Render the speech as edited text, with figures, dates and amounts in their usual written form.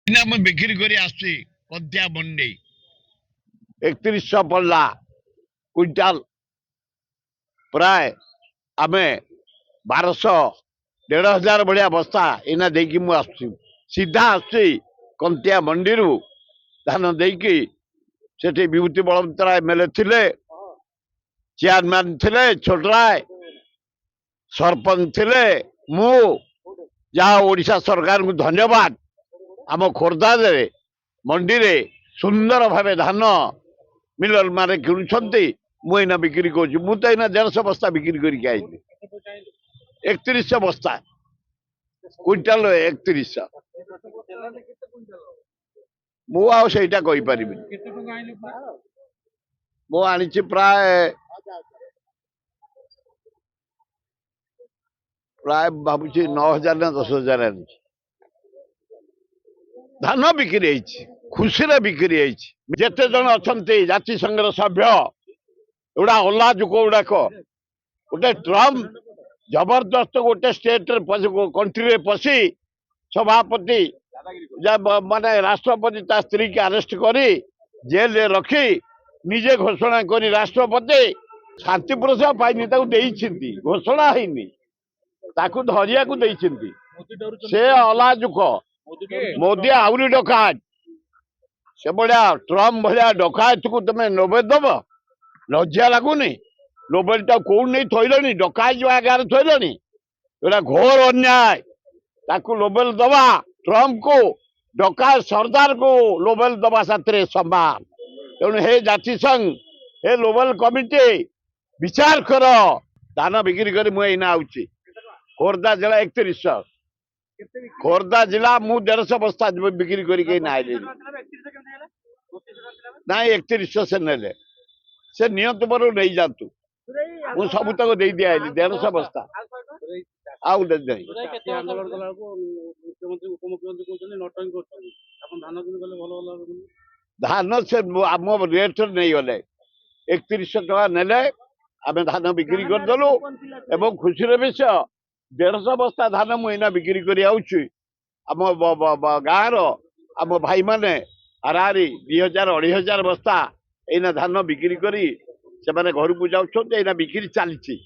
ମୁଁ ବିକ୍ରି କରି ଆସୁଛି କନ୍ତିଆ ମଣ୍ଡି 3100 ପଡିଲା क्विंटाल प्राय आमे 1200-1500 बढ़िया बस्ता इना देकी मु आसु सीधा आसु कंतिया मंडी रु धान देकी सेठी विभूति बलवंतराय एमएलए थिले चेयरमैन थिले छोटराय सरपंच थिले मु जा ओडिशा सरकार को धन्यवाद आम खोर्धा मंडी रे सुंदर भावे धान मिलर मारे किणुछंती मुना बिक्री कर मु तो 150 बस्ता बिक्री करके आइली 3100 बस्ता क्विंटाल 3100 मु आईटा कहीपर मु आनी प्राय प्राय भावुची 9000 ना 10000 आनी धान बिक्री खुशी बिक्री जेते जन अच्छा जाति संघर सभ्य एवडा ओला जुक गुड़ाक गोटे ट्रम्प जबरदस्त गोटे स्टेट कंट्री पशि सभापति माने राष्ट्रपति ता स्त्री की अरेस्ट करी जेल रे रखी निजे घोषणा करी राष्ट्रपति शांति पुरस्कार पाइनी घोषणा होनी धरिया को से अलाजुक मोदी आउरी डकायत से बढ़िया ट्रम्प भाया डकायत को तुम नोबेल दब लज्जा लगुनि नोबेल टा कौन नहीं थोड़ी डकायत जो आगे थोड़ी एटा घोर अन्याय ताकू नोबेल दबा ट्रम्प को डकायत सरदार को नोबेल दबा साथ समान तेणु हे जाति संघ हे नोबेल कमिटी विचार कर धान बिक्री कर मुझे आऊँगी खोर्धा जिला 3100 खोर्धा जिला मु 150 बस्ता बिक्री करके ना 3100 से नेले से नियंत पर नहीं जातु मु सब तक दे दिया 150 बस्ता आउ धान से आम रेट नहीं गले 3100 टका नेले आम धान बिक्री करदेलु एवं खुशी विषय 150 बस्ता धान मुना बिक्री कर आम गाँव आम भाई माने आरारी 2000-2500 बस्ता एना धान बिक्री करी से घर को जाऊँ बिक्री चली।